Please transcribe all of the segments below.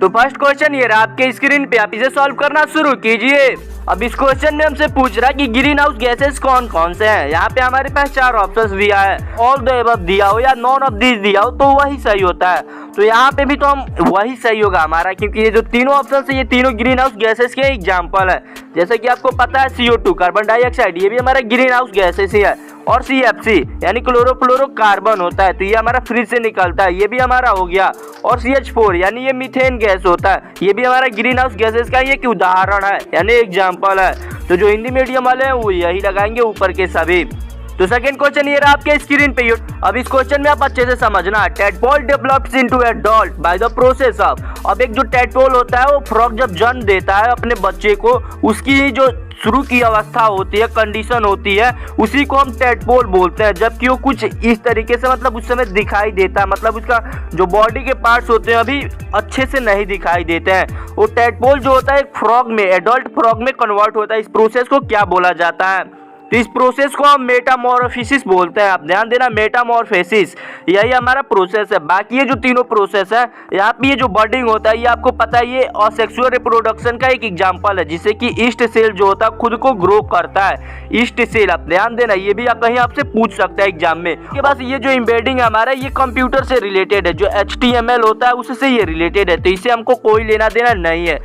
तो first question ये रहा आपके स्क्रीन पे, आप इसे सॉल्व करना शुरू कीजिए। अब इस क्वेश्चन में हमसे पूछ रहा है कि ग्रीन हाउस गैसेस कौन कौन से हैं। यहाँ पे हमारे पास 4 ऑप्शंस दिया है, ऑल द अबव दिया हो या नॉन ऑफ दिस दिया हो तो वही सही होता है। तो यहाँ पे भी तो हम वही सही होगा हमारा, क्योंकि ये जो तीनों ऑप्शन है ये तीनों ग्रीन हाउस गैसेस के एग्जाम्पल है। जैसे कि आपको पता है CO2 कार्बन डाइऑक्साइड, ये भी हमारा ग्रीन हाउस गैसेस ही है। और CFC यानी क्लोरोफ्लोरोकार्बन होता है, तो ये हमारा फ्रिज से निकलता है, ये भी हमारा हो गया। और CH4 यानी ये मीथेन गैस होता है, ये भी हमारा ग्रीन हाउस गैसेस का एक उदाहरण है यानी एग्जाम्पल है। तो जो हिंदी मीडियम वाले हैं वो यही लगाएंगे ऊपर के सभी। तो सेकंड क्वेश्चन ये रहा आपके स्क्रीन पे। अब इस क्वेश्चन में आप अच्छे से समझना, tadpole develops into adult by the process of. अब एक जो टैडपोल होता है वो फ्रॉग जब जन्म देता है अपने बच्चे को, उसकी जो शुरू की अवस्था होती है, कंडीशन होती है, उसी को हम टैडपोल बोलते हैं। जबकि वो कुछ इस तरीके से मतलब उस समय दिखाई देता है, मतलब उसका जो बॉडी के पार्ट्स होते हैं अभी अच्छे से नहीं दिखाई देते हैं। वो टैडपोल जो होता है एक फ्रॉग में, एडल्ट फ्रॉग में कन्वर्ट होता है। इस प्रोसेस को क्या बोला जाता है? तो इस प्रोसेस को हम मेटामॉर्फोसिस बोलते हैं। आप ध्यान देना, मेटामॉर्फोसिस यही हमारा प्रोसेस है। बाकी ये जो तीनों प्रोसेस है, यहाँ पे ये जो बर्डिंग होता है ये आपको पता है ये असेक्सुअल रिप्रोडक्शन का एक एग्जांपल है, जिससे कि ईस्ट सेल जो होता है खुद को ग्रो करता है। ईस्ट सेल आप ध्यान देना, ये भी आप कहीं आपसे पूछ सकता है एग्जाम में। इसके बाद ये जो एम्बेडिंग है हमारा, ये कंप्यूटर से रिलेटेड है, जो HTML होता है उससे ये रिलेटेड है, तो इससे हमको कोई लेना देना नहीं है।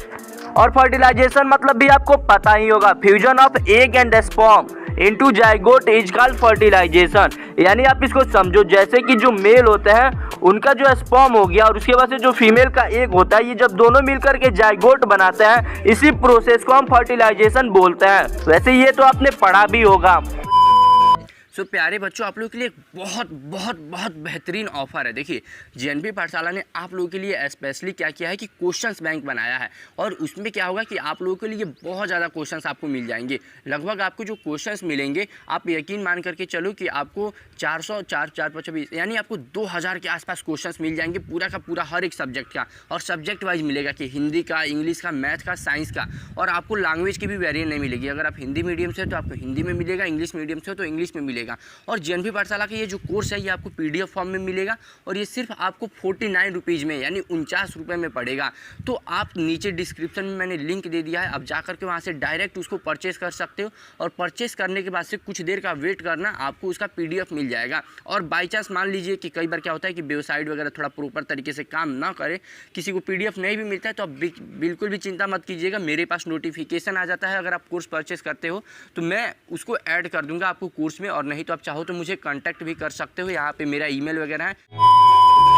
और फर्टिलाइजेशन मतलब भी आपको पता ही होगा, fusion of egg and sperm into zygote is called fertilisation. यानी आप इसको समझो जैसे कि जो मेल होते हैं उनका जो स्पर्म हो गया और उसके बाद से जो फीमेल का एग होता है, ये जब दोनों मिलकर के जाइगोट बनाते हैं, इसी प्रोसेस को हम फर्टिलाइजेशन बोलते हैं। वैसे ये तो आपने पढ़ा भी होगा। सो प्यारे बच्चों, आप लोगों के लिए एक बहुत बहुत बहुत बेहतरीन ऑफर है। देखिए, JNP पाठशाला ने आप लोगों के लिए स्पेशली क्या किया है कि क्वेश्चंस बैंक बनाया है, और उसमें क्या होगा कि आप लोगों के लिए बहुत ज़्यादा क्वेश्चंस आपको मिल जाएंगे। लगभग आपको जो क्वेश्चंस मिलेंगे, आप यकीन मान करके चलो कि आपको 400 4 4 5 20 यानी आपको 2000 के आसपास क्वेश्चंस मिल जाएंगे, पूरा का पूरा हर एक सब्जेक्ट का। और सब्जेक्ट वाइज मिलेगा कि हिंदी का, इंग्लिश का, मैथ का, साइंस का। और आपको लैंग्वेज की भी वेरिएंट नहीं मिलेगी। अगर आप हिंदी मीडियम से हो तो आपको हिंदी में मिलेगा, इंग्लिश मीडियम से हो तो इंग्लिश में मिलेगा। और JNP पाठशाला का ये जो कोर्स है ये आपको PDF फॉर्म में मिलेगा, और ये सिर्फ आपको 49 रुपीज़ में यानी 49 रुपये में पड़ेगा। तो आप नीचे डिस्क्रिप्शन में मैंने लिंक दे दिया है, अब जा करके वहाँ से डायरेक्ट उसको परचेस कर सकते हो। और परचेस करने के बाद से कुछ देर का वेट करना, आपको उसका PDF मिल जाएगा। और बाई चांस मान लीजिए कि कई बार क्या होता है कि वेबसाइट वगैरह थोड़ा प्रॉपर तरीके से काम ना करे, किसी को PDF नहीं भी मिलता है, तो आप बिल्कुल भी चिंता मत कीजिएगा। मेरे पास नोटिफिकेशन आ जाता है अगर आप कोर्स परचेस करते हो, तो मैं उसको ऐड कर दूंगा आपको कोर्स में। और नहीं तो आप चाहो तो मुझे कांटेक्ट भी कर सकते हो, यहाँ पे मेरा ईमेल वगैरह है।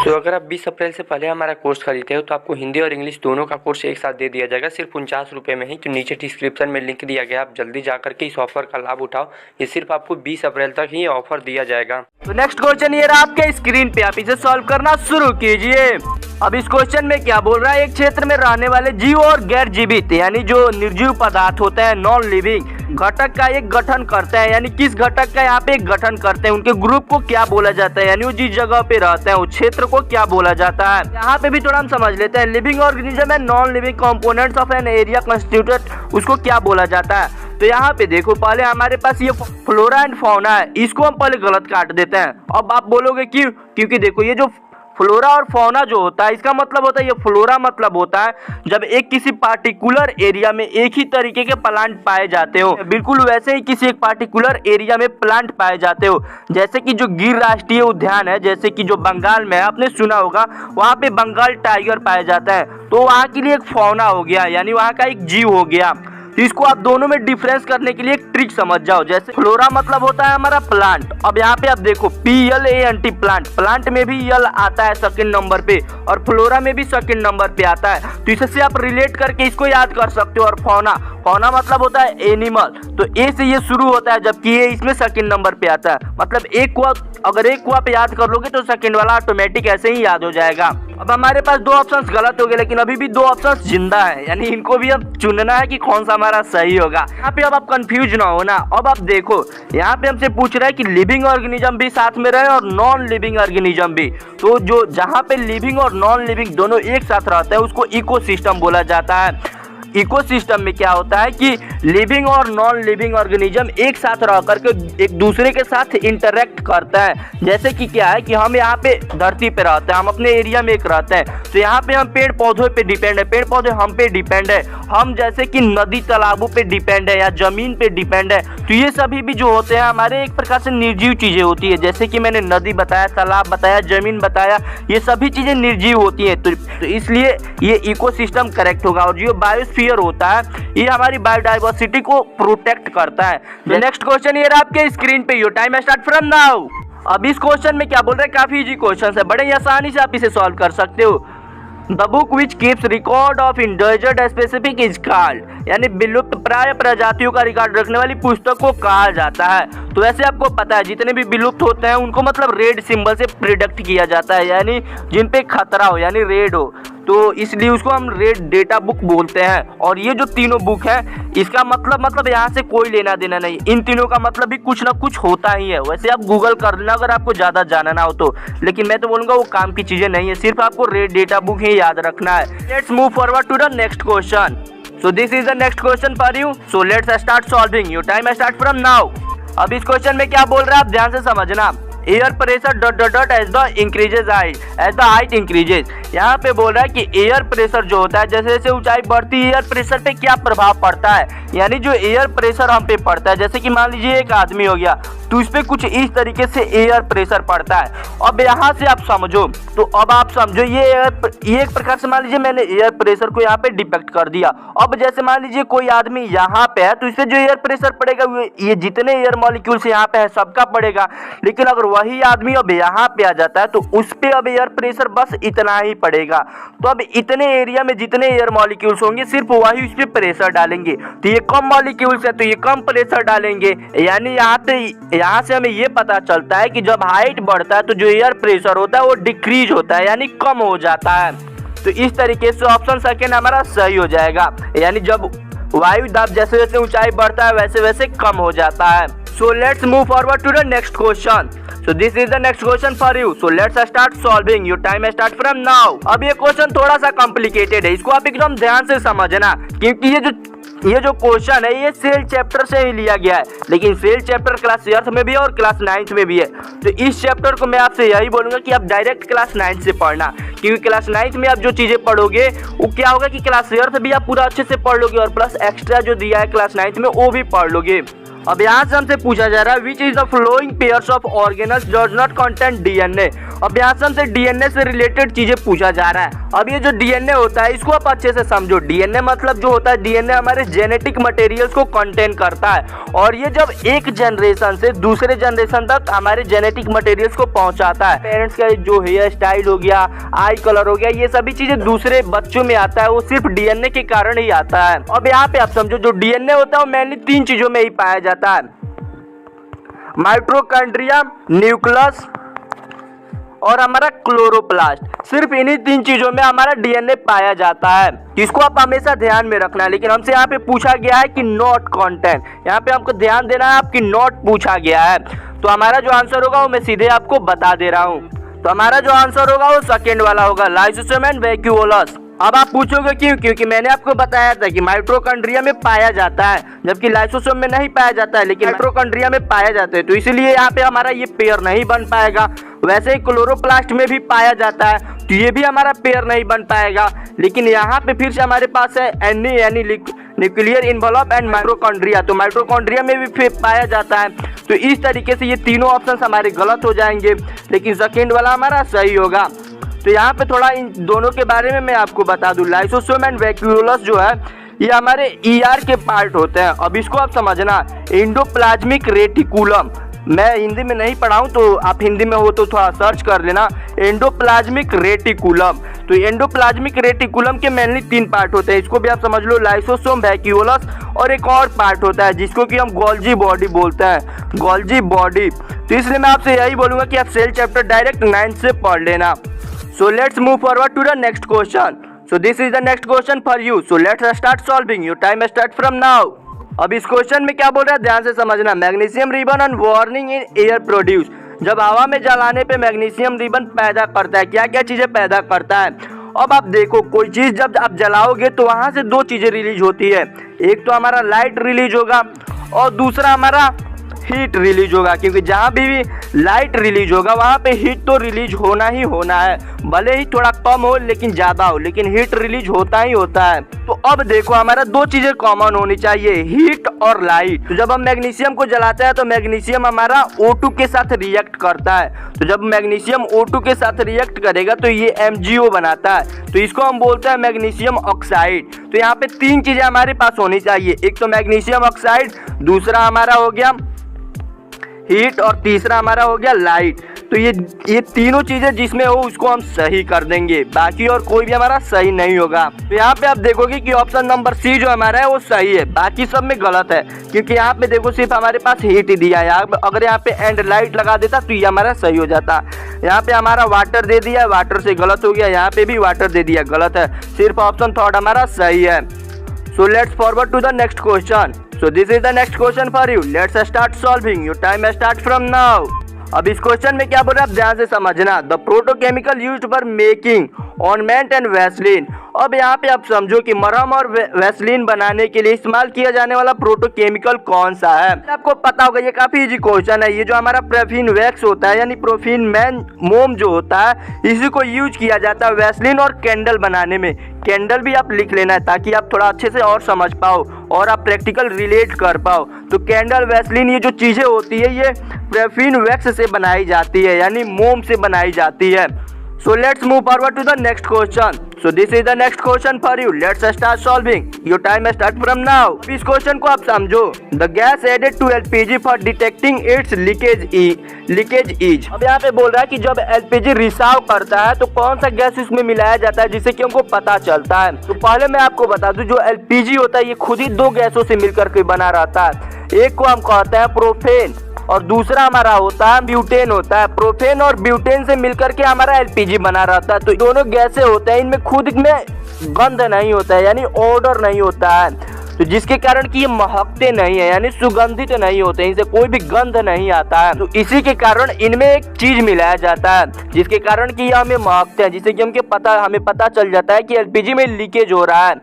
तो अगर आप 20 अप्रैल से पहले हमारा कोर्स खरीदते हो तो आपको हिंदी और इंग्लिश दोनों का कोर्स एक साथ दे दिया जाएगा, सिर्फ 49 रुपये में ही। तो नीचे डिस्क्रिप्शन में लिंक दिया गया, आप जल्दी जा करके इस ऑफर का लाभ उठाओ। ये सिर्फ आपको 20 अप्रैल तक ही ऑफर दिया जाएगा। तो नेक्स्ट क्वेश्चन ये रहा आपके स्क्रीन पे, आप इसे सॉल्व करना शुरू कीजिए। अब इस क्वेश्चन में क्या बोल रहा है, एक क्षेत्र में रहने वाले जीव और गैर जीवित यानी जो निर्जीव पदार्थ होते हैं, नॉन लिविंग घटक का एक गठन करते हैं। यानी किस घटक का यहाँ पे एक गठन करते हैं, उनके ग्रुप को क्या बोला जाता है, यानी वो जिस जगह पे रहते हैं उस क्षेत्र को क्या बोला जाता है। यहाँ पे भी थोड़ा हम समझ लेते हैं, living organism and non living components of an area constituted, उसको क्या बोला जाता है। तो यहाँ पे देखो, पहले हमारे पास ये फ्लोरा एंड फौना है, इसको हम पहले गलत काट देते हैं। अब आप बोलोगे क्यों? क्योंकि देखो ये जो फ्लोरा और फौना जो होता है, इसका मतलब होता है, ये फ्लोरा मतलब होता है जब एक किसी पार्टिकुलर एरिया में एक ही तरीके के प्लांट पाए जाते हो, बिल्कुल वैसे ही किसी एक पार्टिकुलर एरिया में प्लांट पाए जाते हो। जैसे कि जो गिर राष्ट्रीय उद्यान है, जैसे कि जो बंगाल में है, आपने सुना होगा, वहाँ पे बंगाल टाइगर पाया जाता है, तो वहाँ के लिए एक फौना हो गया, यानी वहाँ का एक जीव हो गया। तो इसको आप दोनों में डिफरेंस करने के लिए एक ट्रिक समझ जाओ। जैसे फ्लोरा मतलब होता है हमारा प्लांट, अब यहाँ पे आप देखो PLANT प्लांट, प्लांट में भी यल आता है सेकंड नंबर पे, और फ्लोरा में भी सेकंड नंबर पे आता है। तो इससे आप रिलेट करके इसको याद कर सकते हो। और फौना, फौना मतलब होता है एनिमल, तो ए से ये शुरू होता है, जबकि ये इसमें सेकंड नंबर पे आता है। मतलब एक को अगर एक को आप याद कर लोगे तो सेकंड वाला ऑटोमेटिक ऐसे ही याद हो जाएगा। अब हमारे पास 2 ऑप्शंस गलत हो गए, लेकिन अभी भी 2 ऑप्शंस जिंदा है, यानी इनको भी अब चुनना है कि कौन सा हमारा सही होगा। यहाँ पे अब आप कंफ्यूज ना हो ना। अब आप देखो, यहाँ पे हमसे पूछ रहा है कि लिविंग ऑर्गेनिज्म भी साथ में रहे और नॉन लिविंग ऑर्गेनिज्म भी। तो जो जहाँ पे लिविंग और नॉन लिविंग दोनों एक साथ रहते हैं उसको इकोसिस्टम बोला जाता है। इकोसिस्टम में क्या होता है कि लिविंग और नॉन लिविंग ऑर्गेनिज्म एक साथ रह करके एक दूसरे के साथ इंटरेक्ट करता है। जैसे कि क्या है कि हम यहाँ पे धरती पे रहते हैं, हम अपने एरिया में एक रहते हैं, तो यहाँ पे हम पेड़ पौधों पे डिपेंड है, पेड़ पौधे हम पे डिपेंड है, हम जैसे कि नदी तालाबों पे डिपेंड है या जमीन पे डिपेंड है। तो ये सभी भी जो होते हैं हमारे एक प्रकार से निर्जीव चीजें होती है। जैसे कि मैंने नदी बताया, तालाब बताया, जमीन बताया, ये सभी चीजें निर्जीव होती है। तो इसलिए ये इकोसिस्टम करेक्ट होगा। और जो बायोस्फीयर होता है ये हमारी बायोडाइवर्सिटी को प्रोटेक्ट करता है। तो नेक्स्ट क्वेश्चन ये रहा आपके स्क्रीन पे, your time start from now. अब इस क्वेश्चन में क्या बोल रहे हैं, काफी इजी क्वेश्चन है, बड़े ही आसानी से आप इसे सॉल्व कर सकते हो। The book which keeps record of endangered species is called, यानी विलुप्त प्राय प्रजातियों का रिकॉर्ड रखने वाली पुस्तक को कहा जाता है। तो वैसे आपको पता है जितने भी विलुप्त होते हैं उनको मतलब रेड सिंबल से प्रिडिक्ट किया जाता है, यानी जिन पे खतरा हो यानी रेड हो, तो इसलिए उसको हम रेड डेटा बुक बोलते हैं। और ये जो तीनों बुक है इसका मतलब यहाँ से कोई लेना देना नहीं, इन तीनों का मतलब भी कुछ ना कुछ होता ही है। वैसे आप गूगल कर लेना अगर आपको ज़्यादा जानना हो तो, लेकिन मैं तो बोलूँगा वो काम की चीज़ें नहीं है, सिर्फ आपको रेड डेटा बुक ही याद रखना है। Let's move forward to the next question. So this is the next question for you, so let's start solving, your time start from now. अब इस क्वेश्चन में क्या बोल रहे हैं आप ध्यान से समझना। Air pressure dot dot dot as the increases height, as the height increases. यहाँ पे बोल रहा है कि एयर प्रेशर जो होता है जैसे जैसे ऊंचाई बढ़ती है एयर प्रेशर पे क्या प्रभाव पड़ता है, यानी जो एयर प्रेशर हम पे पड़ता है, जैसे कि मान लीजिए एक आदमी हो गया तो इस पे कुछ इस तरीके से एयर प्रेशर पड़ता है। अब यहाँ से आप समझो, तो अब आप समझो ये एक प्रकार से मान लीजिए मैंने एयर प्रेशर को यहाँ पे डिपेक्ट कर दिया। अब जैसे मान लीजिए कोई आदमी यहाँ पे है तो इस पे जो एयर प्रेशर पड़ेगा ये जितने एयर मॉलिक्यूल्स यहाँ पे है सबका पड़ेगा। लेकिन अगर वही आदमी अब यहाँ पे आ जाता है तो उस पे अब एयर प्रेशर बस इतना ही पड़ेगा। तो अब इतने एरिया में जितने एयर मॉलिक्यूल्स होंगे सिर्फ वही उस पे प्रेशर डालेंगे, तो ये कम मॉलिक्यूल्स है तो ये कम प्रेशर डालेंगे। यानी यहाँ से हमें ये पता चलता है कि जब हाइट बढ़ता है तो जो एयर प्रेशर होता है वो डिक्रीज होता है, यानी कम हो जाता है। तो इस तरीके से ऑप्शन सेकेंड हमारा सही हो जाएगा, यानी जब वायु दाब जैसे जैसे ऊंचाई बढ़ता है वैसे वैसे कम हो जाता है। So let's move forward to the next question. So this is the next question for you. So let's start solving. Your time start from now. अब ये क्वेश्चन थोड़ा सा कॉम्प्लिकेटेड है, इसको आप एकदम ध्यान से समझना, क्योंकि ये जो क्वेश्चन है ये सेल चैप्टर से ही लिया गया है। लेकिन सेल चैप्टर क्लास 8 में भी है और क्लास 9 में भी है। तो इस चैप्टर को मैं आपसे यही बोलूंगा कि आप डायरेक्ट क्लास 9 से पढ़ना, क्योंकि क्लास 9 में आप जो चीजें पढ़ोगे वो क्या होगा कि क्लास 8 भी आप पूरा अच्छे से पढ़ लोगे और प्लस एक्स्ट्रा जो दिया है क्लास 9 में वो भी पढ़ लोगे। अब यहाँ से हमसे पूछा जा रहा है which is the flowing pairs of organelles does not contain DNA. अब यहाँ से हमसे डीएनए से रिलेटेड चीजें पूछा जा रहा है। अब ये जो डीएनए होता है इसको आप अच्छे से समझो। डीएनए मतलब जो होता है, डीएनए हमारे जेनेटिक मटेरियल्स को कंटेन करता है, और ये जब एक जनरेशन से दूसरे जनरेशन तक हमारे जेनेटिक मटेरियल्स को पहुंचाता है। पेरेंट्स का जो हेयर स्टाइल हो गया, आई कलर हो गया, ये सभी चीजें दूसरे बच्चों में आता है, वो सिर्फ डीएनए के कारण ही आता है। अब यहाँ पे आप समझो जो डीएनए होता है वो मेनली 3 चीजों में ही पाया जाता है, माइटोकॉन्ड्रिया, न्यूक्लियस और हमारा क्लोरोप्लास्ट। सिर्फ इन्हीं 3 चीजों में हमारा डीएनए पाया जाता है। इसको आप हमेशा ध्यान में रखना है। लेकिन हमसे यहाँ पे पूछा गया है कि नॉट कंटेन, यहाँ पे हमको ध्यान देना है आपकी नॉट पूछा गया है। तो हमारा जो आंसर होगा वो मैं सीधे आपको बता दे रहा हूँ। तो हमारा जो आंसर होगा वो सेकेंड वाला होगा, लाइसोसोम एंड वैक्यूओलस। अब आप पूछोगे क्यों? क्योंकि मैंने आपको बताया था कि माइटोकॉन्ड्रिया में पाया जाता है, जबकि लाइसोसोम में नहीं पाया जाता है, लेकिन माइटोकॉन्ड्रिया में पाया जाता है, तो इसलिए यहाँ पे हमारा ये पेयर नहीं बन पाएगा। वैसे ही क्लोरोप्लास्ट में भी पाया जाता है, तो ये भी हमारा पेयर नहीं बन पाएगा। लेकिन यहाँ पे फिर से हमारे पास है एनी यानी न्यूक्लियर इन्वॉल्व एंड माइटोकॉन्ड्रिया, तो माइटोकॉन्ड्रिया में भी फिर पाया जाता है। तो इस तरीके से ये तीनों ऑप्शन हमारे गलत हो जाएंगे, लेकिन सेकेंड वाला हमारा सही होगा। तो यहाँ पे थोड़ा इन दोनों के बारे में मैं आपको बता दूं। लाइसोसोम एंड वैक्यूओलस जो है ये हमारे ईआर के पार्ट होते हैं। अब इसको आप समझना, एंडोप्लाज्मिक रेटिकुलम, मैं हिंदी में नहीं पढ़ा हूँ तो आप हिंदी में हो तो थोड़ा सर्च कर लेना, एंडोप्लाज्मिक रेटिकुलम। तो एंडोप्लाज्मिक रेटिकुलम के मेनली 3 पार्ट होते हैं, इसको भी आप समझ लो, लाइसोसोम, वैक्यूओलस और एक और पार्ट होता है जिसको कि हम गोल्जी बॉडी बोलते हैं, गोल्जी बॉडी। तो इसलिए मैं आपसे यही बोलूँगा कि आप सेल चैप्टर डायरेक्ट 9 से पढ़ लेना। So let's move forward to the next question. So this is the next question for you. So let's start solving. Your time start from now. अब इस क्वेश्चन में क्या बोल रहा है ध्यान से समझना। Magnesium ribbon on warning in air produce, जब हवा में जलाने पे मैग्नीशियम रिबन पैदा करता है, क्या क्या चीजें पैदा करता है। अब आप देखो, कोई चीज जब आप जलाओगे तो वहां से दो चीजें रिलीज होती है, एक तो हमारा लाइट रिलीज होगा और दूसरा हमारा हीट रिलीज होगा, क्योंकि जहाँ भी लाइट रिलीज होगा वहाँ पे हीट तो रिलीज होना ही होना है, भले ही थोड़ा कम हो लेकिन ज़्यादा हो, लेकिन हीट रिलीज होता ही होता है। तो अब देखो, हमारा दो चीज़ें कॉमन होनी चाहिए, हीट और लाइट। तो जब हम मैग्नीशियम को जलाते हैं तो मैग्नीशियम हमारा O2 के साथ रिएक्ट करता है, तो जब मैग्नीशियम O2 के साथ रिएक्ट करेगा तो ये MgO बनाता है, तो इसको हम बोलते हैं मैग्नीशियम ऑक्साइड। तो यहाँ पे तीन चीज़ें हमारे पास होनी चाहिए, एक तो मैग्नीशियम ऑक्साइड, दूसरा हमारा हो गया हीट और तीसरा हमारा हो गया लाइट। तो ये तीनों चीज़ें जिसमें हो उसको हम सही कर देंगे, बाकी और कोई भी हमारा सही नहीं होगा। तो यहाँ पे आप देखोगे कि ऑप्शन नंबर सी जो हमारा है वो सही है, बाकी सब में गलत है, क्योंकि यहाँ पे देखो सिर्फ हमारे पास हीट ही दिया है। अगर यहाँ पे एंड लाइट लगा देता तो ये हमारा सही हो जाता। यहाँ पे हमारा वाटर दे दिया, वाटर से गलत हो गया, यहाँ पे भी वाटर दे दिया, गलत है, सिर्फ ऑप्शन थर्ड हमारा सही है। So let's forward to the next question. So this is the next question for you. Let's start solving. Your time start from now. अब इस क्वेश्चन में क्या बोल रहा है आप ध्यान से समझना। The protochemical used for making ornament and vaseline. अब यहाँ पे आप समझो कि मरहम और वैसलीन बनाने के लिए इस्तेमाल किया जाने वाला प्रोटोकेमिकल कौन सा है। आपको पता होगा, ये काफी इजी क्वेश्चन है। ये जो हमारा प्रोफीन वैक्स होता है यानी प्रोफीन मोम जो होता है, इसी को यूज किया जाता है वैसलीन और कैंडल बनाने में। कैंडल भी आप लिख लेना है ताकि आप थोड़ा अच्छे से और समझ पाओ और आप प्रैक्टिकल रिलेट कर पाओ। तो कैंडल, वैसलीन, ये जो चीजें होती है ये प्रोफीन वैक्स से बनाई जाती है, यानी मोम से बनाई जाती है। So let's move forward to the next question. So this is the next question for you. Let's start solving. Your time start from now. इस क्वेश्चन को आप समझो। The gas added to LPG for detecting its leakage is। अब यहाँ पे बोल रहा है कि जब LPG रिसाव करता है तो कौन सा गैस उसमें मिलाया जाता है जिससे कि हमको पता चलता है। तो पहले मैं आपको बता दूं, जो LPG होता है ये खुद ही दो गैसों से मिलकर के बना रहता है। एक को हम कहते हैं प्रोपेन और दूसरा हमारा होता है ब्यूटेन होता है। प्रोपेन और ब्यूटेन से मिलकर के हमारा LPG बना रहता है। तो दोनों गैसें होते हैं, इनमें खुद में गंध नहीं होता है, यानी ऑर्डर नहीं होता है, तो जिसके कारण कि ये महकते नहीं है, यानी सुगंधित नहीं होते, इनसे कोई भी गंध नहीं आता है। तो इसी के कारण इनमें एक चीज मिलाया जाता है जिसके कारण कि ये हमें महकते हैं, जिससे कि हमें पता चल जाता है कि LPG में लीकेज हो रहा है।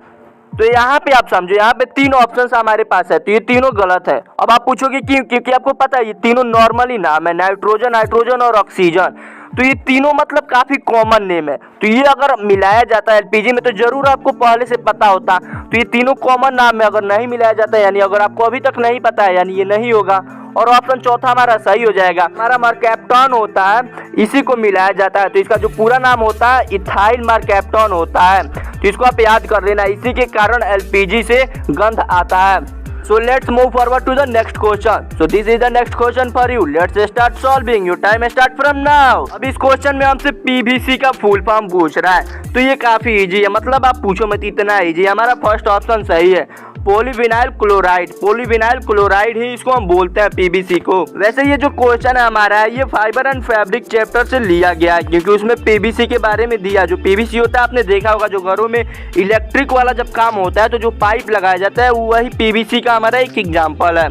तो यहाँ पे आप समझो, यहाँ पे तीन ऑप्शंस हमारे पास है, तो ये तीनों गलत है। अब आप पूछोगे क्यों? क्योंकि आपको पता है ये तीनों नॉर्मली नाम है, नाइट्रोजन, नाइट्रोजन और ऑक्सीजन। तो ये तीनों मतलब काफी कॉमन नेम है, तो ये अगर मिलाया जाता है LPG में तो जरूर आपको पहले से पता होता। तो ये तीनों कॉमन नाम है, अगर नहीं मिलाया जाता है यानी अगर आपको अभी तक नहीं पता है यानी ये नहीं होगा। और ऑप्शन चौथा हमारा सही हो जाएगा। हमारा मरकैप्टॉन होता है, इसी को मिलाया जाता है, तो इसका जो पूरा नाम होता है इथाइल मरकैप्टॉन होता है। तो इसको आप याद कर लेना, इसी के कारण LPG से गंध आता है। So let's move forward to the next question. So this is the next question for you. Let's start solving. Your time start from now. अब इस क्वेश्चन में हमसे PVC का फुल फॉर्म पूछ रहा है, तो ये काफी इजी है, मतलब आप पूछो मत, इतना इजी है। हमारा फर्स्ट ऑप्शन सही है, पॉलीविनाइल क्लोराइड। पॉलीविनाइल क्लोराइड ही इसको हम बोलते हैं PVC को। वैसे ये जो क्वेश्चन है हमारा ये फाइबर एंड फैब्रिक चैप्टर से लिया गया है, क्योंकि उसमें PVC के बारे में दिया। जो PVC होता है आपने देखा होगा, जो घरों में इलेक्ट्रिक वाला जब काम होता है तो जो पाइप लगाया जाता है वही PVC का हमारा एक एग्जाम्पल है।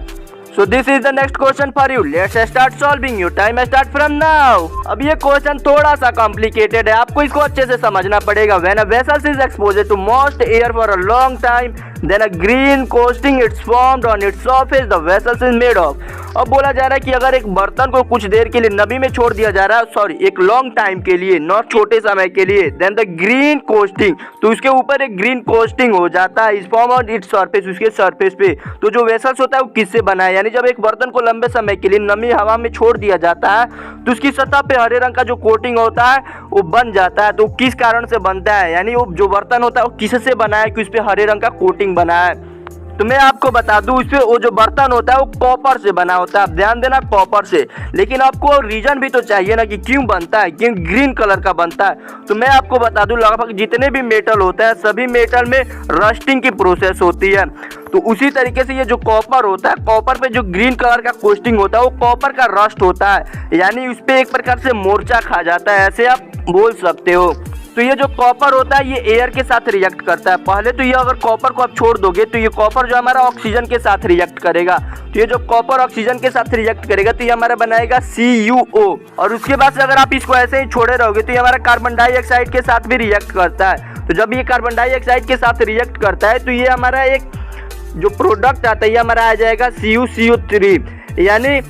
So this is the next question for you. Let's start solving. Your time start from now. अब ये क्वेश्चन थोड़ा सा कॉम्प्लिकेटेड है, आपको इसको अच्छे से समझना पड़ेगा। When a vessel is exposed to moist air for a long time, then a green coating is formed on its surface. The vessel is made of. अब बोला जा रहा है कि अगर एक बर्तन को कुछ देर के लिए नमी में छोड़ दिया जा रहा है, सॉरी एक लॉन्ग टाइम के लिए, नॉट छोटे समय के लिए, देन द ग्रीन कोस्टिंग, तो उसके ऊपर एक ग्रीन कोस्टिंग हो जाता है, इस फॉर्म ऑन इट्स सरफेस, उसके सरफेस पे। तो जो वेसल्स होता है वो किससे बना है, यानी जब एक बर्तन को लंबे समय के लिए नमी हवा में छोड़ दिया जाता है तो उसकी सतह पे हरे रंग का जो कोटिंग होता है वो बन जाता है। तो किस कारण से बनता है, यानी वो जो बर्तन होता है वो किससे बना है कि उस पे हरे रंग का कोटिंग बना है। तो मैं आपको बता दूं, उस पे वो जो बर्तन होता है वो कॉपर से बना होता है, आप ध्यान देना, कॉपर से। लेकिन आपको रीजन भी तो चाहिए ना कि क्यों बनता है, क्यों ग्रीन कलर का बनता है। तो मैं आपको बता दूं, लगभग जितने भी मेटल होता है सभी मेटल में रस्टिंग की प्रोसेस होती है। तो उसी तरीके से ये जो कॉपर होता है, कॉपर पे जो ग्रीन कलर का कोस्टिंग होता है वो कॉपर का रस्ट होता है, यानी उस पे एक प्रकार से मोर्चा खा जाता है, ऐसे आप बोल सकते हो। तो ये जो कॉपर होता है ये एयर के साथ रिएक्ट करता है। पहले तो ये अगर कॉपर को आप छोड़ दोगे तो ये कॉपर जो हमारा ऑक्सीजन के साथ रिएक्ट करेगा, तो ये जो कॉपर ऑक्सीजन के साथ रिएक्ट करेगा तो ये हमारा बनाएगा CuO। और उसके बाद से अगर आप इसको ऐसे ही छोड़े रहोगे तो ये हमारा कार्बन डाइऑक्साइड के साथ भी रिएक्ट करता है। तो जब ये कार्बन डाइऑक्साइड के साथ रिएक्ट करता है तो ये हमारा एक जो प्रोडक्ट आता है ये हमारा आ जाएगा CuCO3, यानी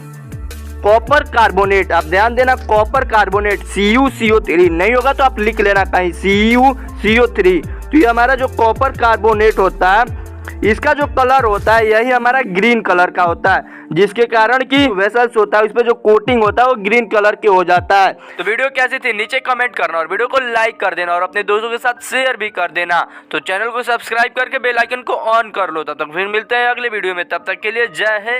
कॉपर कार्बोनेट। आप ध्यान देना, कॉपर कार्बोनेट CuCO3 नहीं होगा तो आप लिख लेना कहीं CuCO3। तो ये हमारा जो कॉपर कार्बोनेट होता है इसका जो कलर होता है यही हमारा ग्रीन कलर का होता है, जिसके कारण कि वेसल्स होता है उस पर जो कोटिंग होता है वो ग्रीन कलर के हो जाता है। तो वीडियो कैसी थी नीचे कमेंट करना और वीडियो को लाइक कर देना और अपने दोस्तों के साथ शेयर भी कर देना। तो चैनल को सब्सक्राइब करके बेल आइकन को ऑन कर लो। तब तक फिर मिलते हैं अगले वीडियो में, तब तक के लिए जय हिंद।